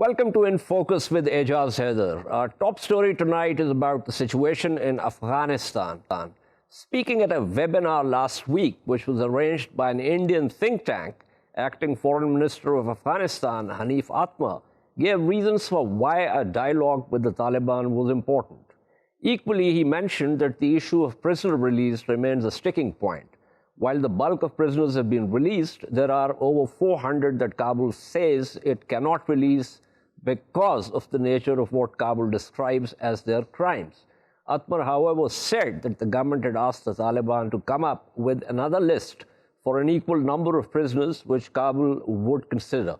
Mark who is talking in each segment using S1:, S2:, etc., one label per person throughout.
S1: Welcome to In Focus with Ejaz Haider. Our top story tonight is about the situation in Afghanistan. Speaking at a webinar last week, which was arranged by an Indian think tank, acting Foreign Minister of Afghanistan, Hanif Atmar, gave reasons for why a dialogue with the Taliban was important. Equally, he mentioned that the issue of prisoner release remains a sticking point. While the bulk of prisoners have been released, there are over 400 that Kabul says it cannot release because of the nature of what Kabul describes as their crimes. Atmar, however, said that the government had asked the Taliban to come up with another list for an equal number of prisoners which Kabul would consider.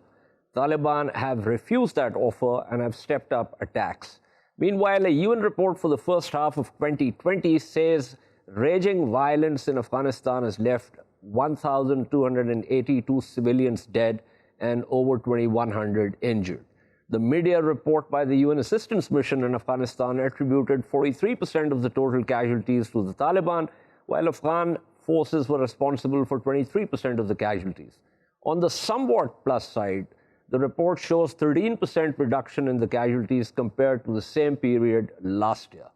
S1: Taliban have refused that offer and have stepped up attacks. Meanwhile, a UN report for the first half of 2020 says raging violence in Afghanistan has left 1,282 civilians dead and over 2,100 injured. The mid-year report by the UN Assistance Mission in Afghanistan attributed 43% of the total casualties to the Taliban, while Afghan forces were responsible for 23% of the casualties. On the somewhat plus side, the report shows 13% reduction in the casualties compared to the same period last year.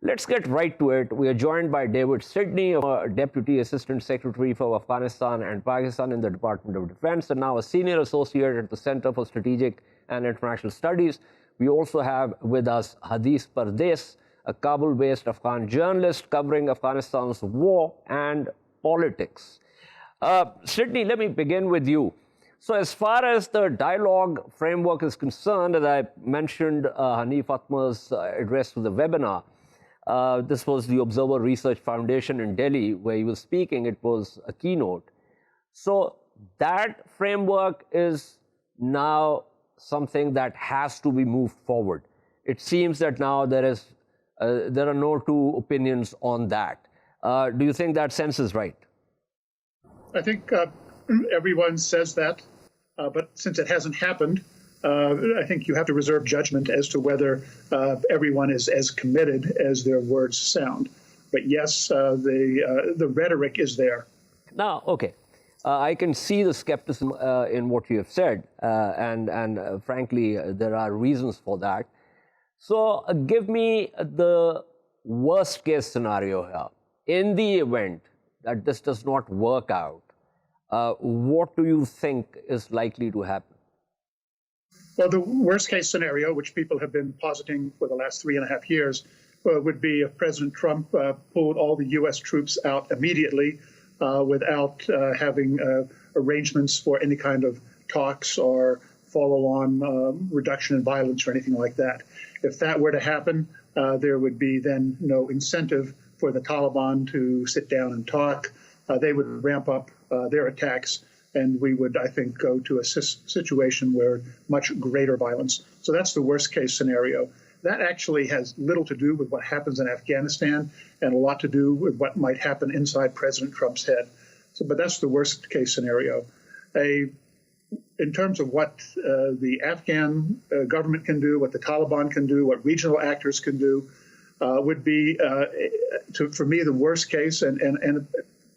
S1: Let's get right to it. We are joined by David Sedney, a Deputy Assistant Secretary for Afghanistan and Pakistan in the Department of Defense, and now a Senior Associate at the Center for Strategic and International Studies. We also have with us Pardes, a Kabul-based Afghan journalist covering Afghanistan's war and politics. Sedney, let me begin with you. So as far as the dialogue framework is concerned, as I mentioned Hanif Atmar's address to the webinar, this was the Observer Research Foundation in Delhi where he was speaking. It was a keynote. So that framework is now something that has to be moved forward. It seems that now there are no two opinions on that. Do you think that sense is right?
S2: I think everyone says that, but since it hasn't happened, I think you have to reserve judgment as to whether everyone is as committed as their words sound. But yes, the rhetoric is there.
S1: Now, okay, I can see the skepticism in what you have said, and frankly, there are reasons for that. So give me the worst case scenario here. In the event that this does not work out, what do you think is likely to happen?
S2: Well, the worst case scenario, which people have been positing for the last 3.5 years, would be if President Trump pulled all the U.S. troops out immediately without having arrangements for any kind of talks or follow-on reduction in violence or anything like that. If that were to happen, there would be then no incentive for the Taliban to sit down and talk. They would ramp up their attacks, and we would, I think, go to a situation where much greater violence. So that's the worst case scenario. That actually has little to do with what happens in Afghanistan and a lot to do with what might happen inside President Trump's head. But that's the worst case scenario. In terms of what the Afghan government can do, what the Taliban can do, what regional actors can do, would be, for me, the worst case and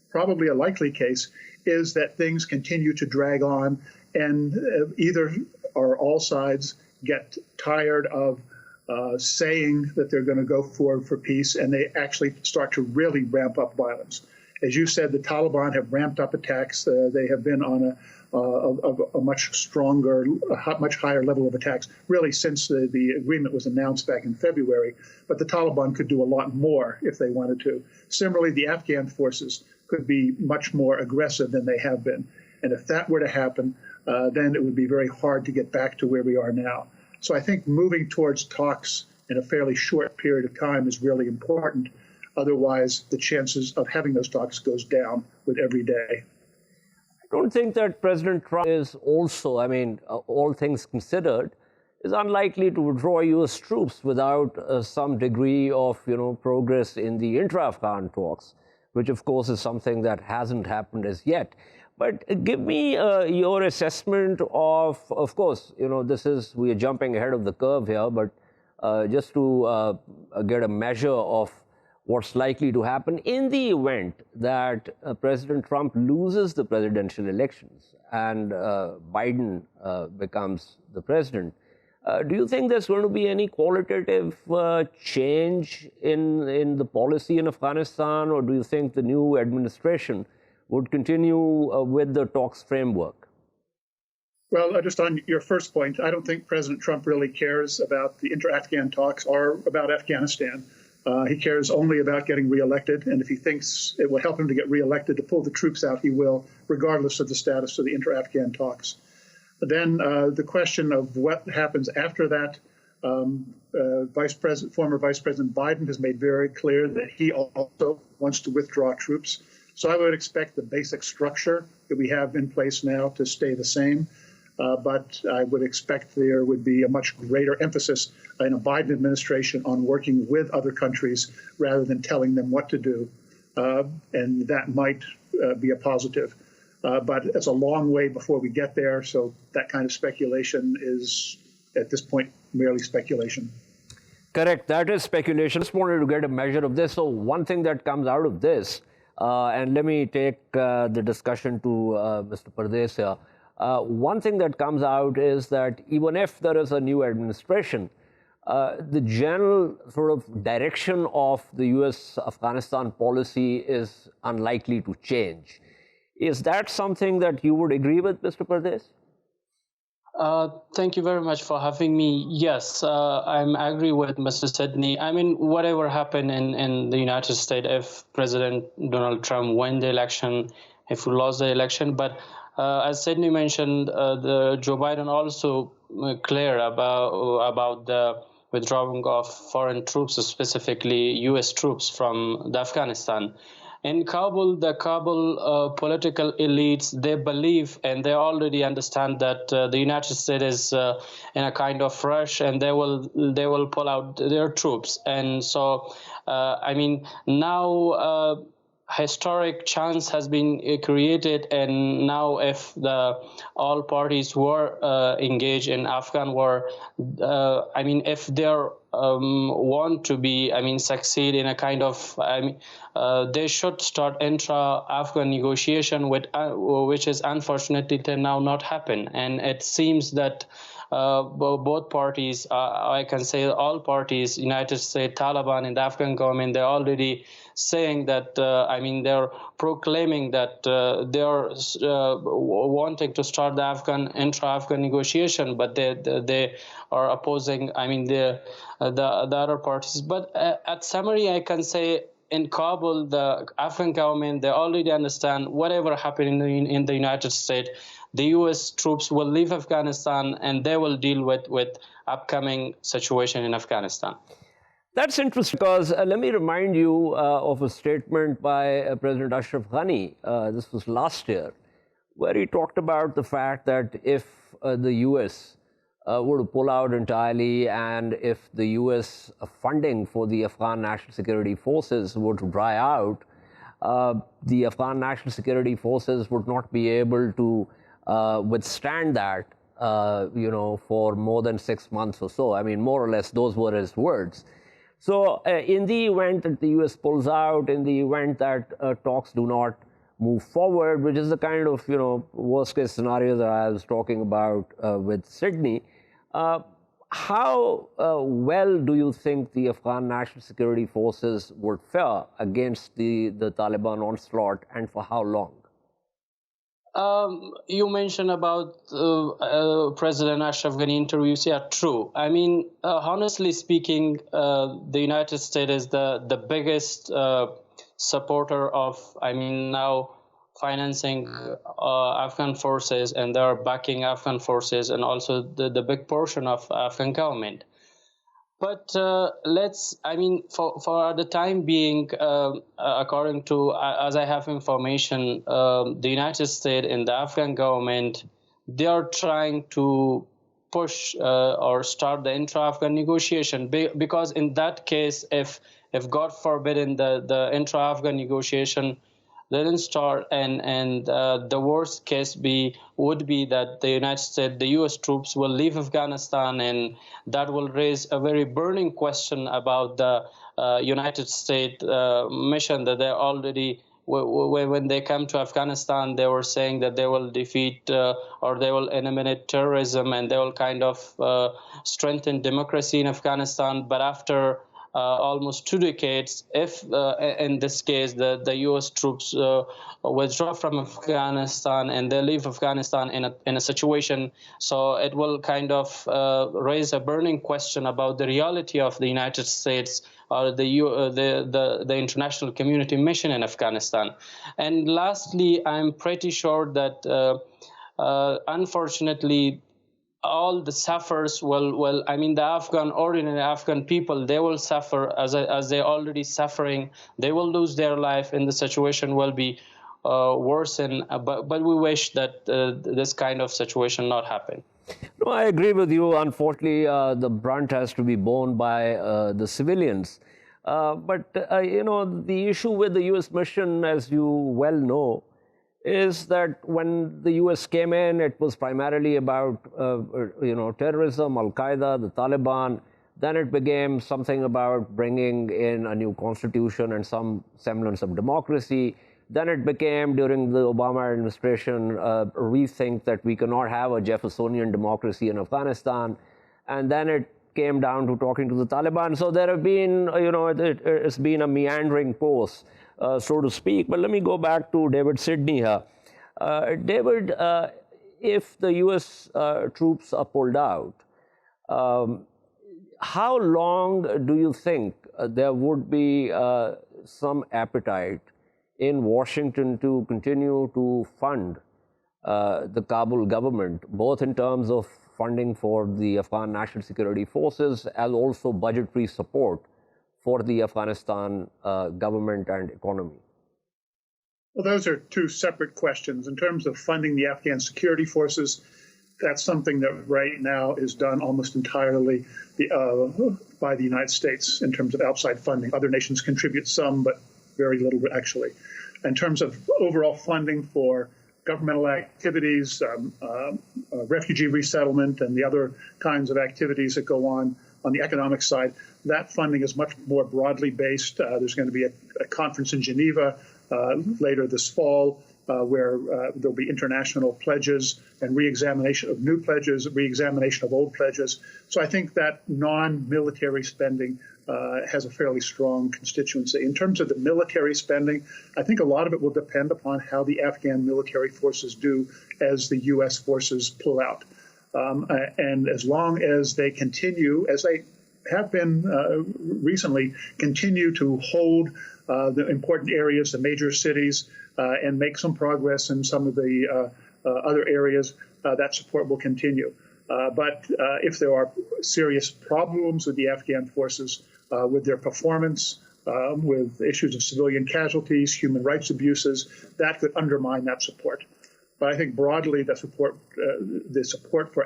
S2: probably a likely case is that things continue to drag on and either or all sides get tired of saying that they're going to go forward for peace, and they actually start to really ramp up violence. As you said, the Taliban have ramped up attacks. They have been on a much stronger, much higher level of attacks, really since the agreement was announced back in February. But the Taliban could do a lot more if they wanted to. Similarly, the Afghan forces could be much more aggressive than they have been. And if that were to happen, then it would be very hard to get back to where we are now. So I think moving towards talks in a fairly short period of time is really important. Otherwise, the chances of having those talks goes down with every day.
S1: I don't think that President Trump is also, all things considered, is unlikely to withdraw U.S. troops without some degree of, progress in the Intra-Afghan talks, which of course is something that hasn't happened as yet. But give me your assessment of course, we are jumping ahead of the curve here, but just to get a measure of what's likely to happen in the event that President Trump loses the presidential elections and Biden becomes the president. Do you think there's going to be any qualitative change in the policy in Afghanistan, or do you think the new administration would continue with the talks framework?
S2: Well, just on your first point, I don't think President Trump really cares about the intra-Afghan talks or about Afghanistan. He cares only about getting reelected, and if he thinks it will help him to get reelected to pull the troops out, he will, regardless of the status of the intra-Afghan talks. But then the question of what happens after that, former Vice President Biden has made very clear that he also wants to withdraw troops. So I would expect the basic structure that we have in place now to stay the same. But I would expect there would be a much greater emphasis in a Biden administration on working with other countries rather than telling them what to do. And that might be a positive. But it's a long way before we get there. So that kind of speculation is, at this point, merely speculation.
S1: Correct. That is speculation. I just wanted to get a measure of this. So one thing that comes out of this, and let me take the discussion to Mr. Pardes here. One thing that comes out is that even if there is a new administration, the general sort of direction of the U.S.-Afghanistan policy is unlikely to change. Is that something that you would agree with, Mr. Pardes?
S3: Thank you very much for having me. Yes, I agree with Mr. Sedney. I mean, whatever happened in the United States, if President Donald Trump won the election, if we lost the election, but as Sedney mentioned, Joe Biden also clear about the withdrawing of foreign troops, specifically U.S. troops from Afghanistan. In Kabul, the Kabul political elites, they believe and they already understand that the United States is in a kind of rush, and they will pull out their troops. And so, I mean, now historic chance has been created, and now if all parties were engaged in Afghan war, I mean, if they're want to be, I mean, succeed in a kind of, I mean, they should start intra-Afghan negotiation, which is unfortunately now not happen. And it seems that both parties, I can say all parties, United States, Taliban, and the Afghan government, they're already saying that, I mean, they're proclaiming that they're wanting to start the intra-Afghan negotiation, but they are opposing, I mean, the other parties. But at summary, I can say in Kabul, the Afghan government, they already understand whatever happened in the United States, the U.S. troops will leave Afghanistan and they will deal with upcoming situation in Afghanistan.
S1: That's interesting because let me remind you of a statement by President Ashraf Ghani. This was last year, where he talked about the fact that if the U.S. Were to pull out entirely, and if the U.S. funding for the Afghan National Security Forces were to dry out, the Afghan National Security Forces would not be able to withstand that, for more than 6 months or so. I mean, more or less, those were his words. So in the event that the U.S. pulls out, in the event that talks do not move forward, which is the kind of, worst-case scenario that I was talking about with Sedney, how well do you think the Afghan National Security Forces would fare against the Taliban onslaught, and for how long?
S3: You mentioned about President Ashraf Ghani interviews. Yeah, true. I mean, honestly speaking, the United States is the biggest supporter of, I mean, now financing Afghan forces, and they are backing Afghan forces, and also the big portion of Afghan government. But I mean, for the time being, according to, as I have information, the United States and the Afghan government, they are trying to push or start the intra-Afghan negotiation, because in that case, if God forbid the intra-Afghan negotiation didn't start, and the worst case would be that the United States, the U.S. troops will leave Afghanistan, and that will raise a very burning question about the United States mission that they already when they come to Afghanistan, they were saying that they will defeat or they will eliminate terrorism and they will kind of strengthen democracy in Afghanistan. But after almost 2 decades, if in this case the U.S. troops withdraw from Afghanistan and they leave Afghanistan in a situation, so it will kind of raise a burning question about the reality of the United States or the international community mission in Afghanistan. And lastly, I'm pretty sure that unfortunately, all the suffers the ordinary Afghan people, they will suffer as they're already suffering. They will lose their life, and the situation will be worsen. But we wish that this kind of situation not happen.
S1: No, I agree with you. Unfortunately, the brunt has to be borne by the civilians. But the issue with the U.S. mission, as you well know, is that when the U.S. came in, it was primarily about, terrorism, Al-Qaeda, the Taliban. Then it became something about bringing in a new constitution and some semblance of democracy. Then it became, during the Obama administration, a rethink that we cannot have a Jeffersonian democracy in Afghanistan. And then it came down to talking to the Taliban. So there have been, it's been a meandering course, so to speak. But let me go back to David Sedney here. David, if the U.S. troops are pulled out, how long do you think there would be some appetite in Washington to continue to fund the Kabul government, both in terms of funding for the Afghan National Security Forces as also budgetary support for the Afghanistan government and economy?
S2: Well, those are two separate questions. In terms of funding the Afghan security forces, that's something that right now is done almost entirely by the United States in terms of outside funding. Other nations contribute some, but very little actually. In terms of overall funding for governmental activities, refugee resettlement, and the other kinds of activities that go on the economic side, that funding is much more broadly based. There's going to be a conference in Geneva later this fall where there'll be international pledges and re-examination of new pledges, re-examination of old pledges. So I think that non-military spending has a fairly strong constituency. In terms of the military spending, I think a lot of it will depend upon how the Afghan military forces do as the U.S. forces pull out. And as long as they continue, as they have been recently, continue to hold the important areas, the major cities, and make some progress in some of the other areas, that support will continue. But if there are serious problems with the Afghan forces, with their performance, with issues of civilian casualties, human rights abuses, that could undermine that support. But I think broadly, the support for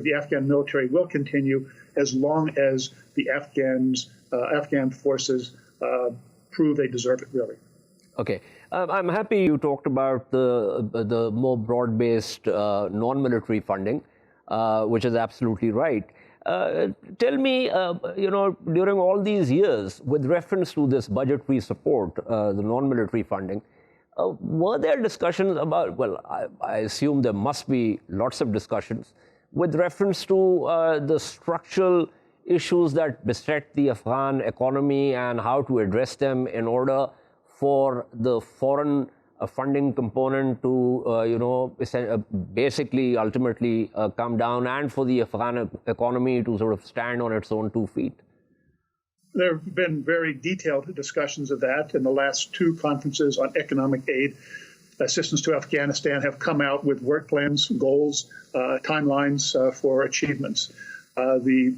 S2: the Afghan military will continue as long as the Afghan forces prove they deserve it, really.
S1: Okay. I'm happy you talked about the more broad-based non-military funding, which is absolutely right. Tell me, during all these years, with reference to this budgetary support, the non-military funding, were there discussions about, well, I assume there must be lots of discussions with reference to the structural issues that beset the Afghan economy and how to address them in order for the foreign funding component to, basically, ultimately come down, and for the Afghan economy to sort of stand on its own 2 feet?
S2: There have been very detailed discussions of that, and the last 2 conferences on economic aid assistance to Afghanistan have come out with work plans, goals, timelines for achievements. The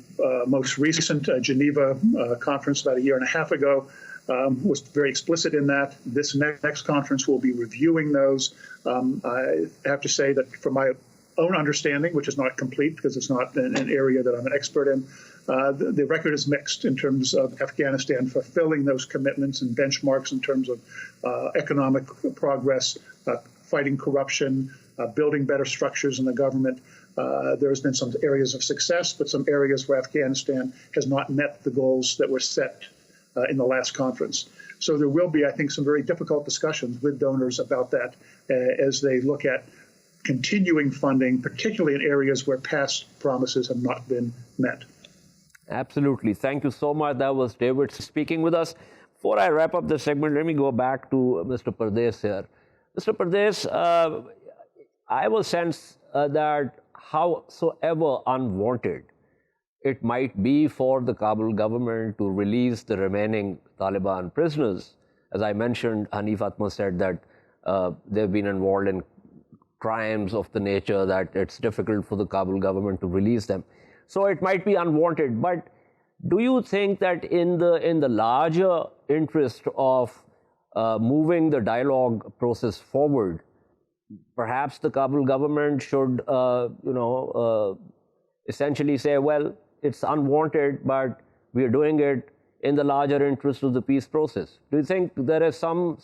S2: most recent Geneva conference about a year and a half ago was very explicit in that. This next conference will be reviewing those. I have to say that from my own understanding, which is not complete because it's not an area that I'm an expert in, the record is mixed in terms of Afghanistan fulfilling those commitments and benchmarks in terms of economic progress, fighting corruption, building better structures in the government. There's been some areas of success, but some areas where Afghanistan has not met the goals that were set in the last conference. So there will be, I think, some very difficult discussions with donors about that as they look at continuing funding, particularly in areas where past promises have not been met.
S1: Absolutely. Thank you so much. That was David speaking with us. Before I wrap up the segment, let me go back to Mr. Pardes here. Mr. Pardes, I will sense that howsoever unwanted it might be for the Kabul government to release the remaining Taliban prisoners. As I mentioned, Hanif Atma said that they've been involved in crimes of the nature that it's difficult for the Kabul government to release them. So it might be unwanted, but do you think that in the larger interest of moving the dialogue process forward, perhaps the Kabul government should, essentially say, well, it's unwanted, but we are doing it in the larger interest of the peace process. Do you think there is some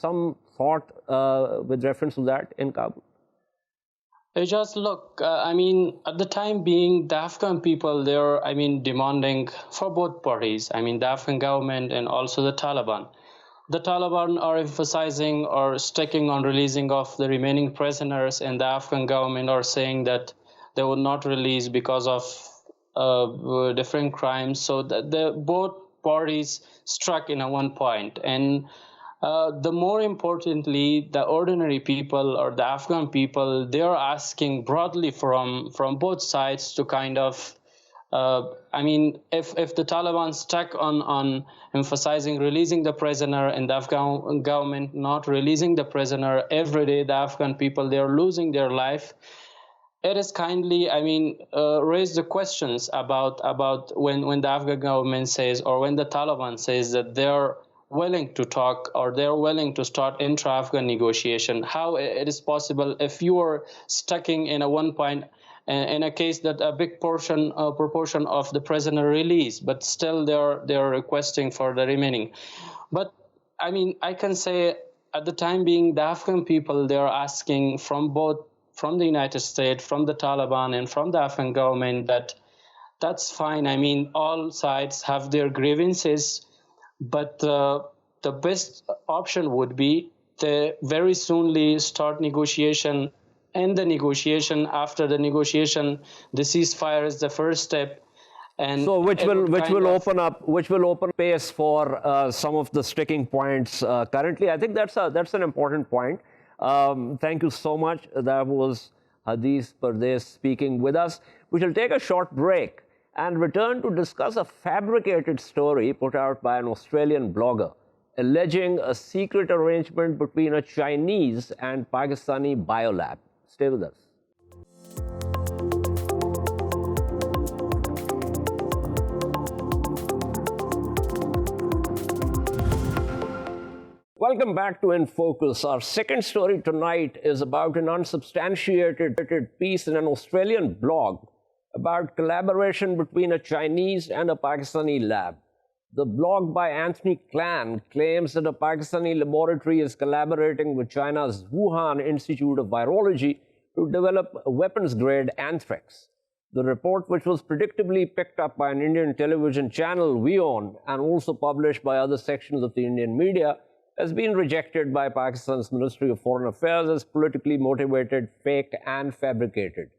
S1: thought with reference to that in Kabul?
S3: Ejaz, look, at the time being, the Afghan people, they're, demanding for both parties, the Afghan government and also the Taliban. The Taliban are emphasizing or sticking on releasing of the remaining prisoners, and the Afghan government are saying that they will not release because of different crimes. So the both parties struck in a one point. And the more importantly, the ordinary people or the Afghan people, they are asking broadly from both sides to kind of, if the Taliban stuck on emphasizing releasing the prisoner and the Afghan government not releasing the prisoner, every day the Afghan people, they are losing their life. It is kindly, raise the questions about when the Afghan government says, or when the Taliban says that they're willing to talk or they're willing to start intra-Afghan negotiation. How it is possible if you are stuck in a one point in a case that a big proportion of the prisoner released, but still they're requesting for the remaining. But I can say at the time being, the Afghan people, they're asking from the United States, from the Taliban, and from the Afghan government that's fine. All sides have their grievances, but the best option would be to very soonly start negotiation. And the negotiation, after the negotiation, the ceasefire is the first step. And
S1: so which will open space for some of the sticking points currently. I think that's an important point. Thank you so much. That was Ejaz Pardes speaking with us. We shall take a short break and return to discuss a fabricated story put out by an Australian blogger alleging a secret arrangement between a Chinese and Pakistani biolab. Stay with us. Welcome back to In Focus. Our second story tonight is about an unsubstantiated piece in an Australian blog about collaboration between a Chinese and a Pakistani lab. The blog by Anthony Clan claims that a Pakistani laboratory is collaborating with China's Wuhan Institute of Virology to develop weapons-grade anthrax. The report, which was predictably picked up by an Indian television channel, WION, and also published by other sections of the Indian media, has been rejected by Pakistan's Ministry of Foreign Affairs as politically motivated, fake, and fabricated.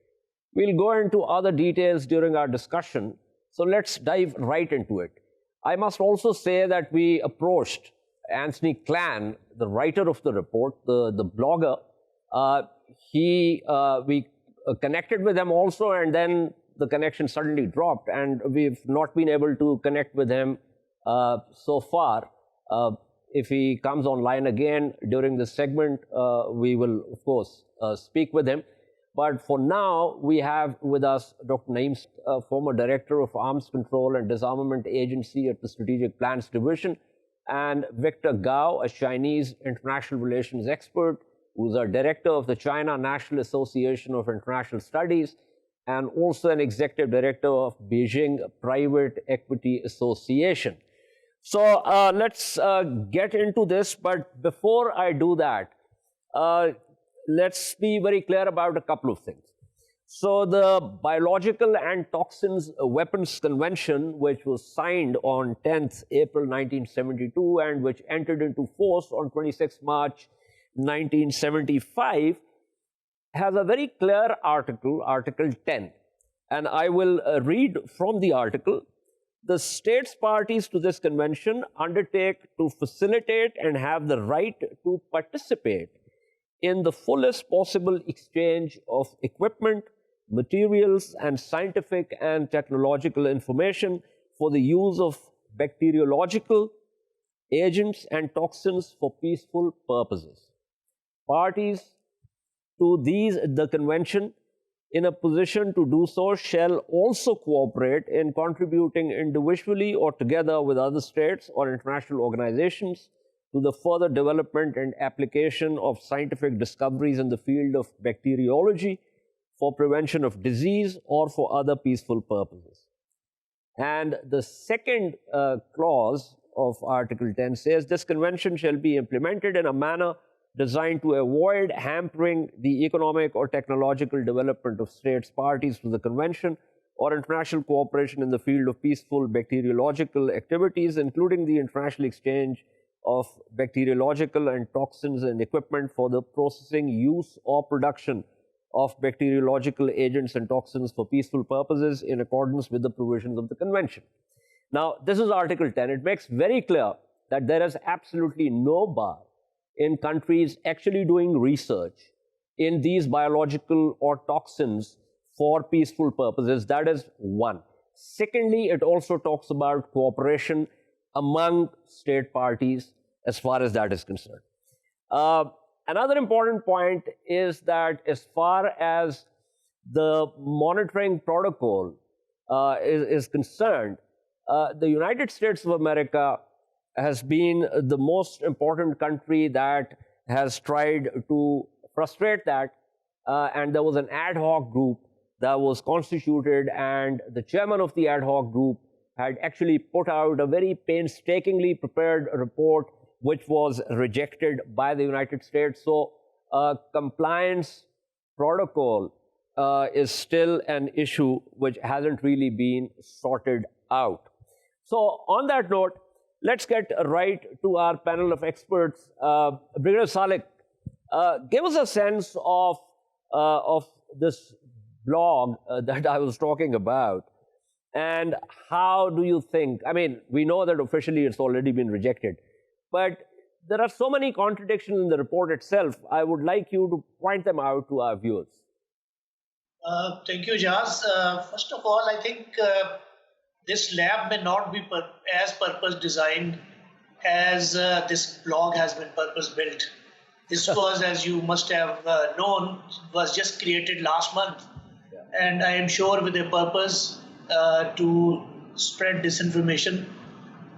S1: We'll go into other details during our discussion, so let's dive right into it. I must also say that we approached Anthony Clan, the writer of the report, the blogger. We connected with him also, and then the connection suddenly dropped, and we've not been able to connect with him so far. If he comes online again during this segment, we will, of course, speak with him. But for now, we have with us Dr. Naeem, former Director of Arms Control and Disarmament Agency at the Strategic Plans Division, and Victor Gao, a Chinese international relations expert, who's a director of the China National Association of International Studies, and also an executive director of Beijing Private Equity Association. So let's get into this, but before I do that, let's be very clear about a couple of things. So the Biological and Toxins Weapons Convention, which was signed on 10th April 1972 and which entered into force on 26 March 1975, has a very clear article, Article 10. And I will read from the article. The states parties to this convention undertake to facilitate and have the right to participate in the fullest possible exchange of equipment, materials, and scientific and technological information for the use of bacteriological agents and toxins for peaceful purposes. Parties to the convention in a position to do so shall also cooperate in contributing individually or together with other states or international organizations to the further development and application of scientific discoveries in the field of bacteriology for prevention of disease or for other peaceful purposes. And the second clause of Article 10 says, this convention shall be implemented in a manner designed to avoid hampering the economic or technological development of states parties to the convention or international cooperation in the field of peaceful bacteriological activities, including the international exchange of bacteriological and toxins and equipment for the processing, use, or production of bacteriological agents and toxins for peaceful purposes in accordance with the provisions of the convention. Now, this is Article 10. It makes very clear that there is absolutely no bar in countries actually doing research in these biological or toxins for peaceful purposes. That is one. Secondly, it also talks about cooperation among state parties as far as that is concerned. Another important point is that as far as the monitoring protocol is concerned, the United States of America has been the most important country that has tried to frustrate that. And there was an ad hoc group that was constituted, and the chairman of the ad hoc group had actually put out a very painstakingly prepared report which was rejected by the United States. So compliance protocol is still an issue which hasn't really been sorted out. So on that note, let's get right to our panel of experts. Brigadier Salik, give us a sense of this blog that I was talking about, and how do you think, I mean, we know that officially it's already been rejected, but there are so many contradictions in the report itself. I would like you to point them out to our viewers.
S4: Thank you, Ejaz. First of all, I think this lab may not be as purpose designed as this blog has been purpose built. This was, as you must have known, was just created last month. Yeah. And I am sure with a purpose to spread disinformation.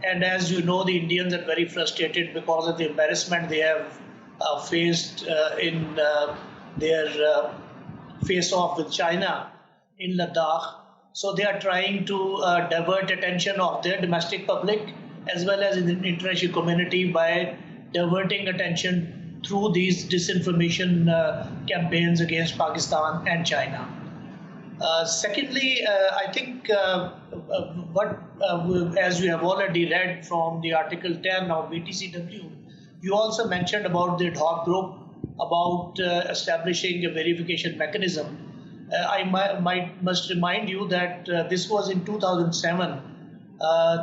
S4: And as you know, the Indians are very frustrated because of the embarrassment they have faced in their face-off with China in Ladakh. So they are trying to divert attention of their domestic public as well as in the international community by diverting attention through these disinformation campaigns against Pakistan and China. Secondly, I think as you have already read from the Article 10 of BTCW, you also mentioned about the ad hoc group, about establishing a verification mechanism. I must remind you that this was in 2007,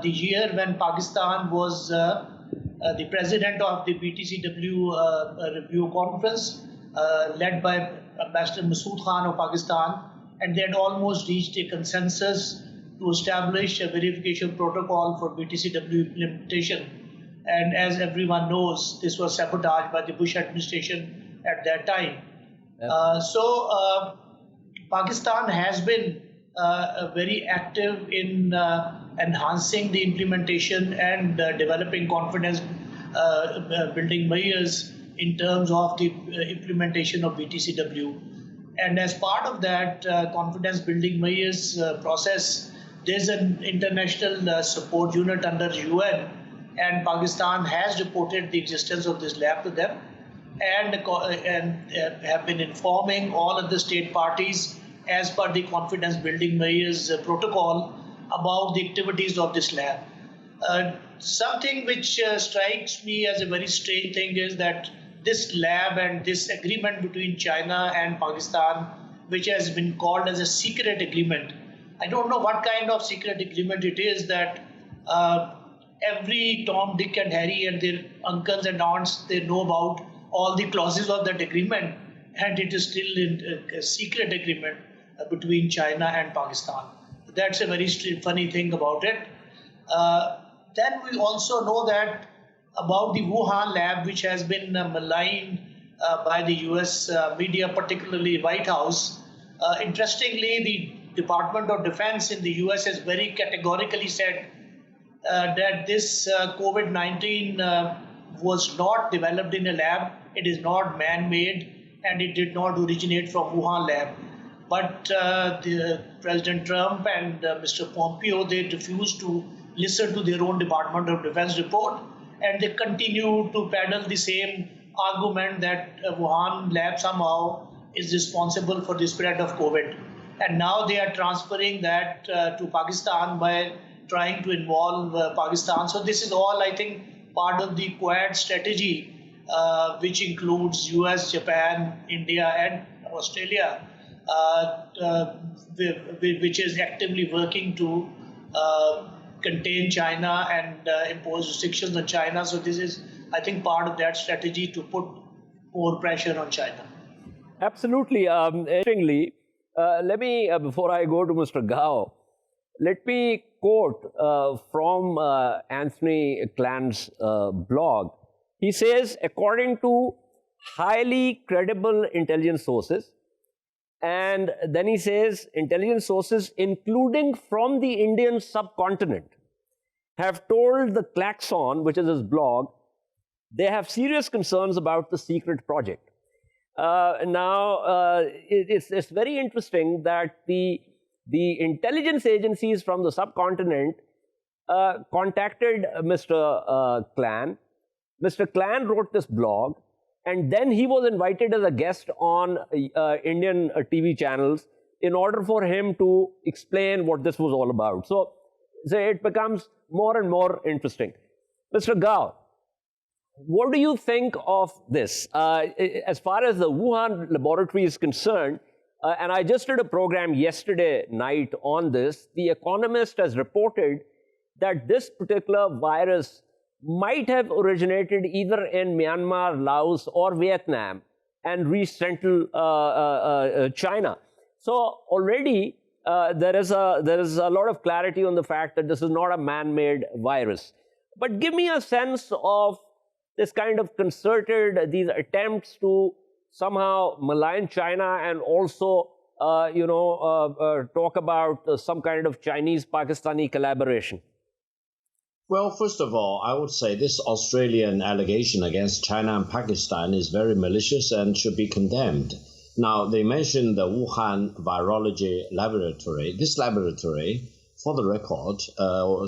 S4: the year when Pakistan was the president of the BTCW review conference, led by Ambassador Masood Khan of Pakistan, and they had almost reached a consensus to establish a verification protocol for BTCW implementation. And as everyone knows, this was sabotaged by the Bush administration at that time. So Pakistan has been very active in enhancing the implementation and developing confidence building measures in terms of the implementation of BTCW. And as part of that confidence building measures process, there's an international support unit under UN, and Pakistan has reported the existence of this lab to them and have been informing all of the state parties as per the confidence building measures protocol about the activities of this lab. Something which strikes me as a very strange thing is that this lab and this agreement between China and Pakistan, which has been called as a secret agreement, I don't know what kind of secret agreement it is that every Tom, Dick and Harry and their uncles and aunts, they know about all the clauses of that agreement, and it is still in a secret agreement between China and Pakistan. That's a very funny thing about it. Then we also know that about the Wuhan lab, which has been maligned by the US media, particularly White House. Interestingly, the Department of Defense in the US has very categorically said that this COVID-19 was not developed in a lab, it is not man-made, and it did not originate from Wuhan lab. But President Trump and Mr. Pompeo, they refused to listen to their own Department of Defense report, and they continue to peddle the same argument that Wuhan lab somehow is responsible for the spread of COVID. And now they are transferring that to Pakistan by trying to involve Pakistan. So this is all, I think, part of the Quad strategy, which includes US, Japan, India, and Australia, which is actively working to contain China and impose restrictions on China. So this is, I think, part of that strategy to put more pressure on China.
S1: Absolutely. Interestingly, let me, before I go to Mr. Gao, let me quote from Anthony Clan's blog. He says, according to highly credible intelligence sources, and then he says, intelligence sources, including from the Indian subcontinent, have told the Klaxon, which is his blog, they have serious concerns about the secret project. It's very interesting that the intelligence agencies from the subcontinent contacted Mr. Clan. Mr. Clan wrote this blog, and then he was invited as a guest on Indian TV channels in order for him to explain what this was all about. So it becomes more and more interesting. Mr. Gao, what do you think of this? As far as the Wuhan laboratory is concerned, and I just did a program yesterday night on this, The Economist has reported that this particular virus might have originated either in Myanmar, Laos, or Vietnam and reached central China. So already there is a lot of clarity on the fact that this is not a man-made virus. But give me a sense of this kind of concerted, these attempts to somehow malign China and also, talk about some kind of Chinese-Pakistani collaboration.
S5: Well, first of all, I would say this Australian allegation against China and Pakistan is very malicious and should be condemned. Now, they mentioned the Wuhan Virology Laboratory. This laboratory, for the record,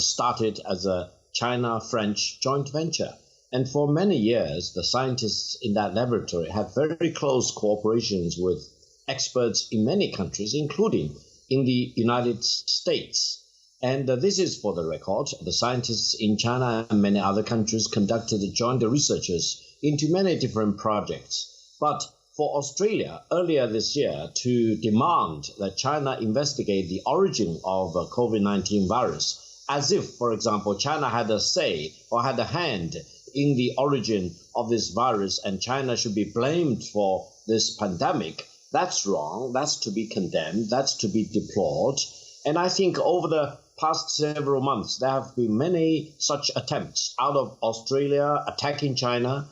S5: started as a China-French joint venture. And for many years, the scientists in that laboratory have very close cooperations with experts in many countries, including in the United States. And this is for the record. The scientists in China and many other countries conducted joint researches into many different projects. But for Australia, earlier this year, to demand that China investigate the origin of the COVID-19 virus, as if, for example, China had a say or had a hand in the origin of this virus and China should be blamed for this pandemic, that's wrong, that's to be condemned, that's to be deplored. And I think over the past several months, there have been many such attempts out of Australia attacking China,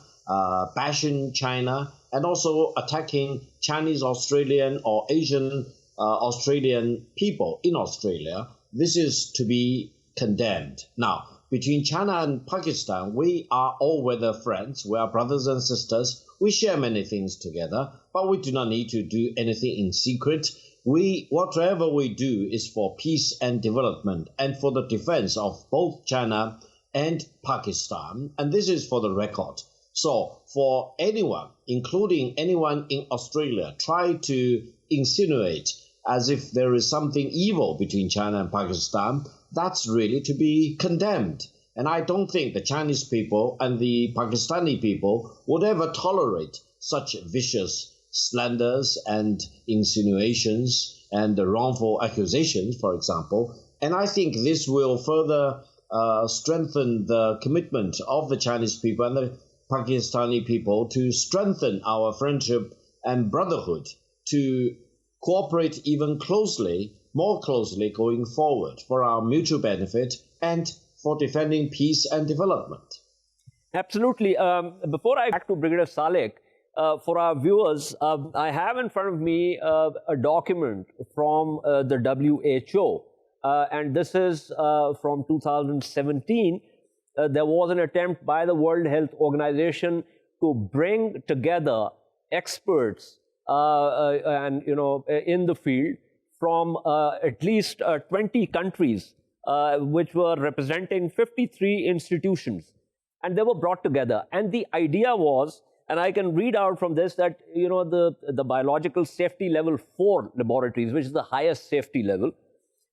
S5: bashing China, and also attacking Chinese Australian or Asian Australian people in Australia. This is to be condemned. Now, between China and Pakistan, we are all-weather friends. We are brothers and sisters. We share many things together, but we do not need to do anything in secret. Whatever we do is for peace and development and for the defense of both China and Pakistan. And this is for the record. So for anyone, including anyone in Australia, try to insinuate as if there is something evil between China and Pakistan, that's really to be condemned. And I don't think the Chinese people and the Pakistani people would ever tolerate such vicious slanders and insinuations and wrongful accusations, for example. And I think this will further strengthen the commitment of the Chinese people and the Pakistani people to strengthen our friendship and brotherhood, to cooperate even more closely going forward for our mutual benefit and for defending peace and development.
S1: Absolutely. Before I back to Brigadier Salik, for our viewers, I have in front of me a document from the WHO, and this is from 2017. There was an attempt by the World Health Organization to bring together experts and in the field from at least 20 countries, which were representing 53 institutions, and they were brought together. And the idea was, and I can read out from this, that the biological safety level 4 laboratories, which is the highest safety level,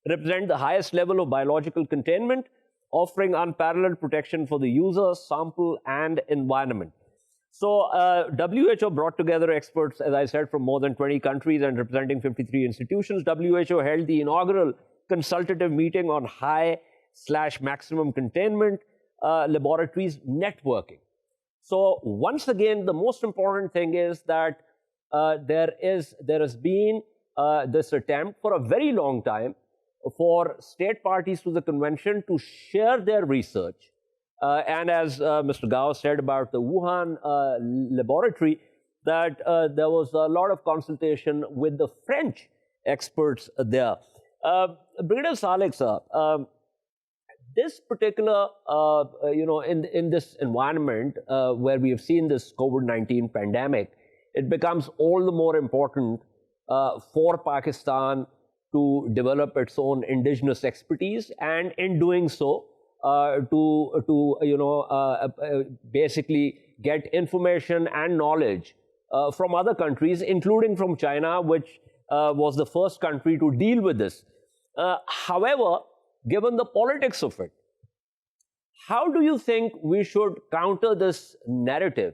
S1: represent the highest level of biological containment, offering unparalleled protection for the user, sample, and environment. So WHO brought together experts, as I said, from more than 20 countries and representing 53 institutions. WHO held the inaugural consultative meeting on high/maximum containment laboratories networking. So once again, the most important thing is that there has been this attempt for a very long time for state parties to the convention to share their research. And as Mr. Gao said about the Wuhan laboratory, that there was a lot of consultation with the French experts there. Brigadier Salik, sir, this particular, in this environment where we have seen this COVID-19 pandemic, it becomes all the more important for Pakistan to develop its own indigenous expertise, and in doing so, basically get information and knowledge from other countries, including from China, which was the first country to deal with this. However, given the politics of it, how do you think we should counter this narrative,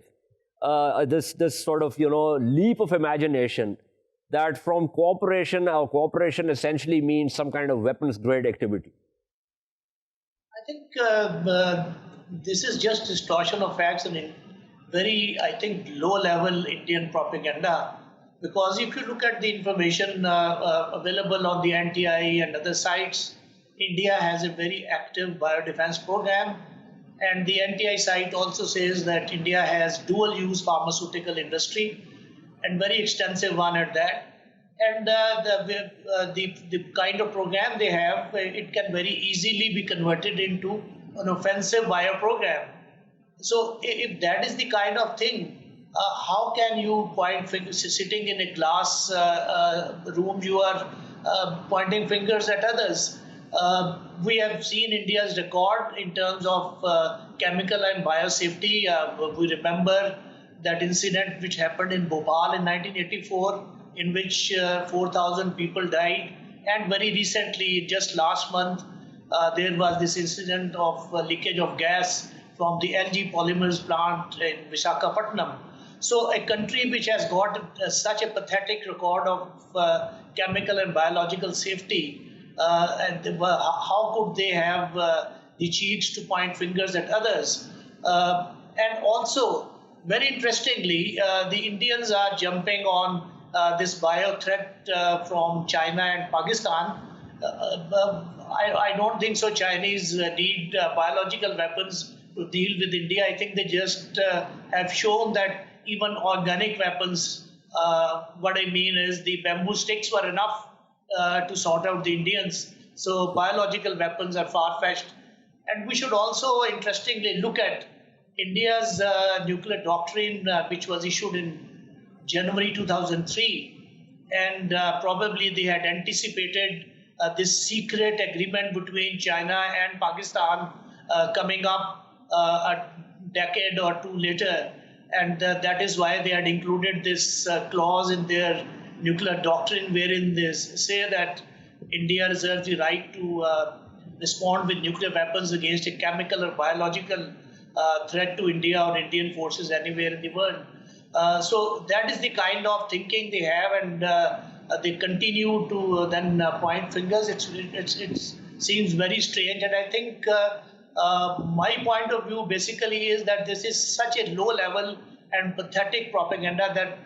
S1: this sort of leap of imagination that from cooperation essentially means some kind of weapons-grade activity?
S4: I think this is just distortion of facts and very, I think, low-level Indian propaganda. Because if you look at the information available on the NTI and other sites, India has a very active biodefense program. And the NTI site also says that India has dual-use pharmaceutical industry, and very extensive one at that. And the kind of program they have, it can very easily be converted into an offensive bio program. So if that is the kind of thing, how can you point fingers? Sitting in a glass room, you are pointing fingers at others. We have seen India's record in terms of chemical and biosafety. We remember that incident which happened in Bhopal in 1984, in which 4,000 people died. And very recently, just last month, there was this incident of leakage of gas from the LG Polymers plant in Visakhapatnam. So a country which has got such a pathetic record of chemical and biological safety, how could they have the cheeks to point fingers at others? And also, very interestingly, the Indians are jumping on this bio threat from China and Pakistan. I don't think so Chinese need biological weapons to deal with India. I think they just have shown that even organic weapons, what I mean is the bamboo sticks were enough to sort out the Indians. So biological weapons are far-fetched. And we should also, interestingly, look at India's nuclear doctrine, which was issued in January 2003. And probably they had anticipated this secret agreement between China and Pakistan coming up a decade or two later. And that is why they had included this clause in their nuclear doctrine, wherein they say that India reserves the right to respond with nuclear weapons against a chemical or biological threat to India or Indian forces anywhere in the world. So that is the kind of thinking they have, and they continue to then point fingers. It seems very strange, and I think my point of view basically is that this is such a low level and pathetic propaganda that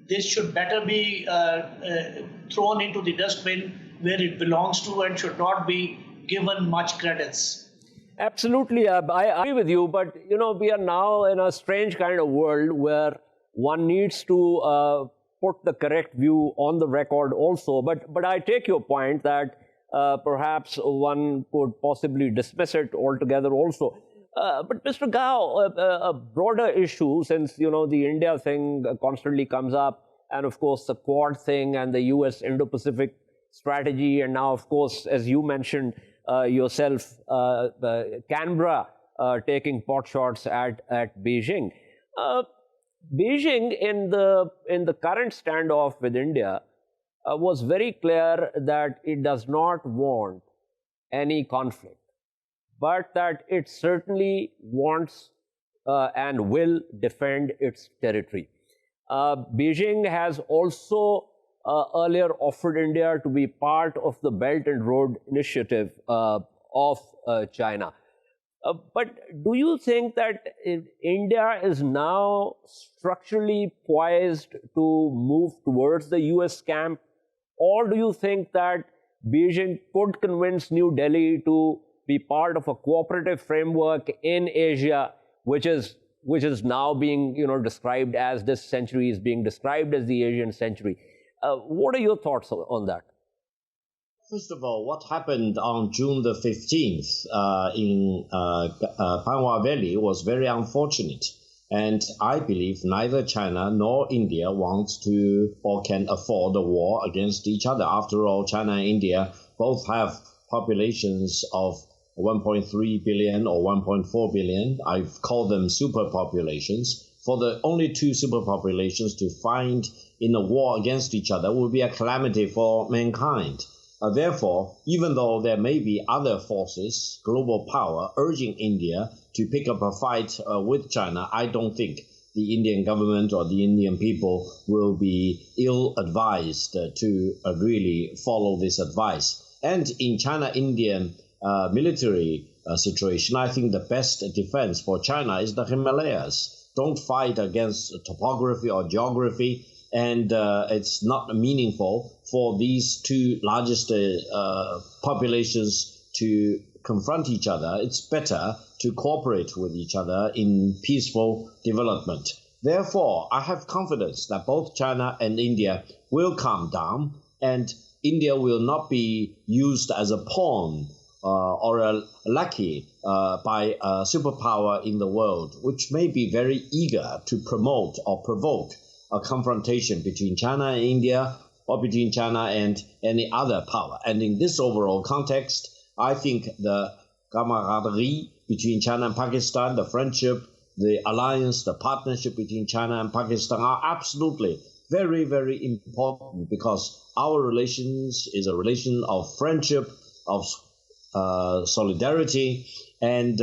S4: this should better be thrown into the dustbin where it belongs to and should not be given much credence.
S1: Absolutely, I agree with you, but we are now in a strange kind of world where one needs to put the correct view on the record also. But I take your point that perhaps one could possibly dismiss it altogether also. But Mr. Gao, a broader issue, since the India thing constantly comes up, and of course the Quad thing and the US Indo-Pacific strategy, and now of course, as you mentioned yourself, Canberra taking pot shots at Beijing. Beijing in the current standoff with India was very clear that it does not want any conflict, but that it certainly wants and will defend its territory. Beijing has also earlier offered India to be part of the Belt and Road Initiative of China. But do you think that India is now structurally poised to move towards the US camp? Or do you think that Beijing could convince New Delhi to be part of a cooperative framework in Asia, which is now being described as, this century is being described as the Asian century? What are your thoughts on that?
S5: First of all, what happened on June the 15th in Panwa Valley was very unfortunate. And I believe neither China nor India wants to or can afford a war against each other. After all, China and India both have populations of 1.3 billion or 1.4 billion. I've called them superpopulations. For the only two superpopulations to find in a war against each other would be a calamity for mankind. Therefore, even though there may be other forces, global power, urging India to pick up a fight with China, I don't think the Indian government or the Indian people will be ill-advised to really follow this advice. And in China-Indian military situation, I think the best defense for China is the Himalayas. Don't fight against topography or geography. And it's not meaningful for these two largest populations to confront each other. It's better to cooperate with each other in peaceful development. Therefore, I have confidence that both China and India will calm down, and India will not be used as a pawn or a lackey by a superpower in the world, which may be very eager to promote or provoke a confrontation between China and India or between China and any other power. And in this overall context, I think the camaraderie between China and Pakistan, the friendship, the alliance, the partnership between China and Pakistan are absolutely very, very important, because our relations is a relation of friendship, of solidarity, and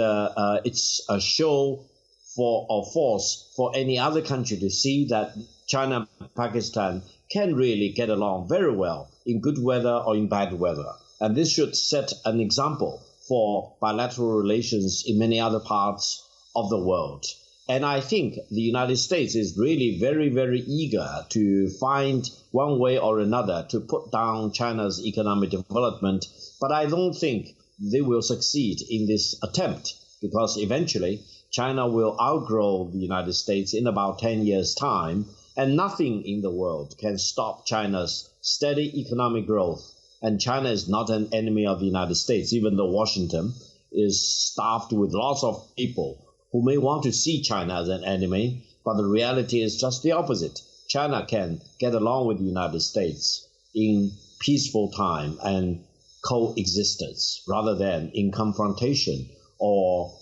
S5: it's a show for or force for any other country to see that China and Pakistan can really get along very well in good weather or in bad weather. And this should set an example for bilateral relations in many other parts of the world. And I think the United States is really very, very eager to find one way or another to put down China's economic development. But I don't think they will succeed in this attempt, because eventually China will outgrow the United States in about 10 years' time, and nothing in the world can stop China's steady economic growth. And China is not an enemy of the United States, even though Washington is staffed with lots of people who may want to see China as an enemy, but the reality is just the opposite. China can get along with the United States in peaceful time and coexistence, rather than in confrontation or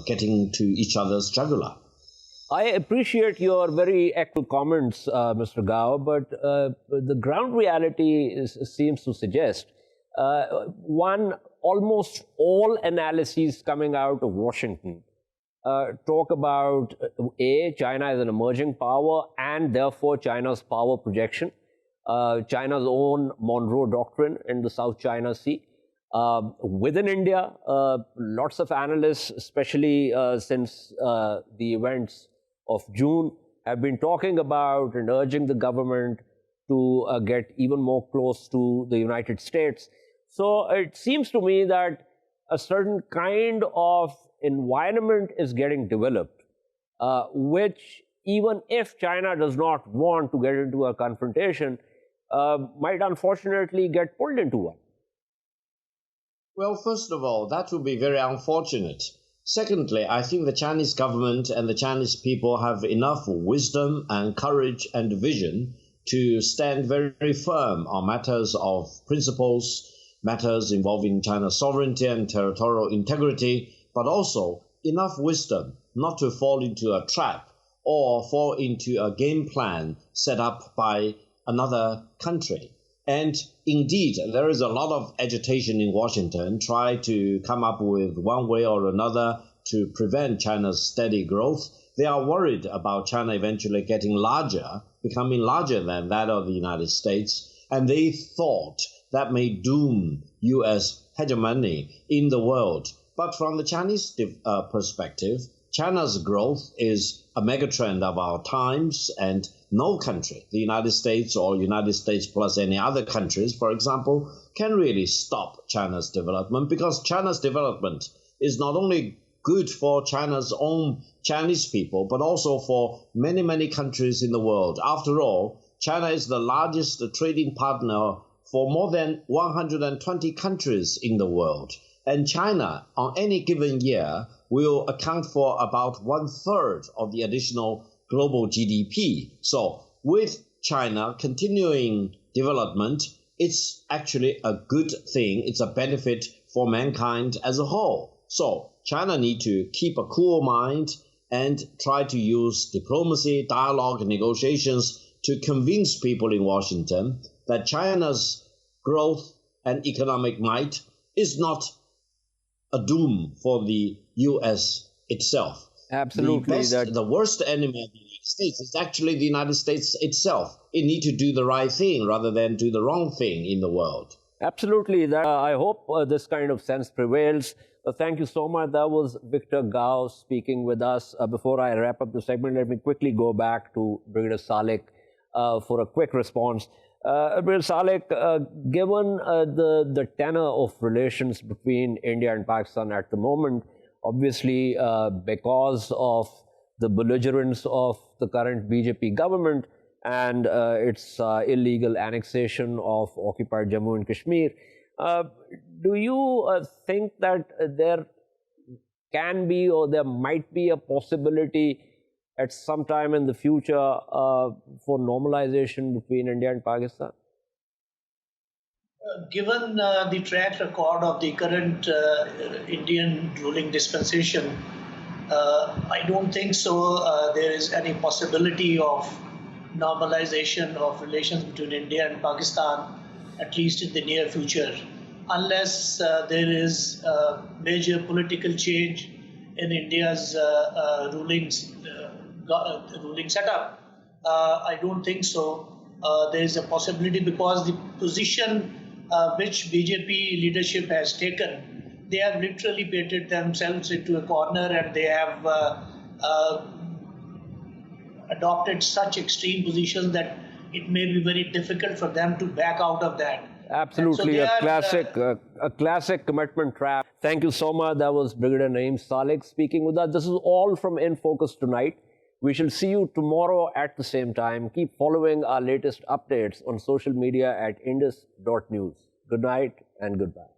S5: getting to each other's jugular.
S1: I appreciate your very equitable comments, Mr. Gao, but the ground reality seems to suggest one, almost all analyses coming out of Washington talk about China as an emerging power and therefore China's power projection, China's own Monroe Doctrine in the South China Sea. Within India, lots of analysts, especially since the events of June, have been talking about and urging the government to get even more close to the United States. So it seems to me that a certain kind of environment is getting developed, which even if China does not want to get into a confrontation, might unfortunately get pulled into one.
S5: Well, first of all, that would be very unfortunate. Secondly, I think the Chinese government and the Chinese people have enough wisdom and courage and vision to stand very, very firm on matters of principles, matters involving China's sovereignty and territorial integrity, but also enough wisdom not to fall into a trap or fall into a game plan set up by another country. And indeed, there is a lot of agitation in Washington, try to come up with one way or another to prevent China's steady growth. They are worried about China eventually getting larger, becoming larger than that of the United States, and they thought that may doom U.S. hegemony in the world. But from the Chinese perspective, China's growth is a megatrend of our times, and no country, the United States or United States plus any other countries, for example, can really stop China's development, because China's development is not only good for China's own Chinese people, but also for many, many countries in the world. After all, China is the largest trading partner for more than 120 countries in the world. And China, on any given year, will account for about 1/3 of the additional global GDP. So with China continuing development, it's actually a good thing. It's a benefit for mankind as a whole. So China needs to keep a cool mind and try to use diplomacy, dialogue, and negotiations to convince people in Washington that China's growth and economic might is not a doom for the U.S. itself.
S1: Absolutely.
S5: The worst enemy of the United States is actually the United States itself. It needs to do the right thing rather than do the wrong thing in the world.
S1: Absolutely. I hope this kind of sense prevails. Thank you so much. That was Victor Gao speaking with us. Before I wrap up the segment, let me quickly go back to Brigadier Salik for a quick response. Brigadier Salik, given the tenor of relations between India and Pakistan at the moment, obviously because of the belligerence of the current BJP government and its illegal annexation of occupied Jammu and Kashmir, do you think that there can be or there might be a possibility at some time in the future for normalization between India and Pakistan?
S4: Given the track record of the current Indian ruling dispensation, I don't think so. There is any possibility of normalization of relations between India and Pakistan, at least in the near future, unless there is a major political change in India's ruling setup. I don't think so. There is a possibility, because the position which BJP leadership has taken, they have literally painted themselves into a corner, and they have adopted such extreme positions that it may be very difficult for them to back out of that.
S1: Absolutely, so a classic commitment trap. Thank you so much. That was Brigadier Naeem Salik speaking with us. This is all from In Focus tonight. We shall see you tomorrow at the same time. Keep following our latest updates on social media at indus.news. Good night and goodbye.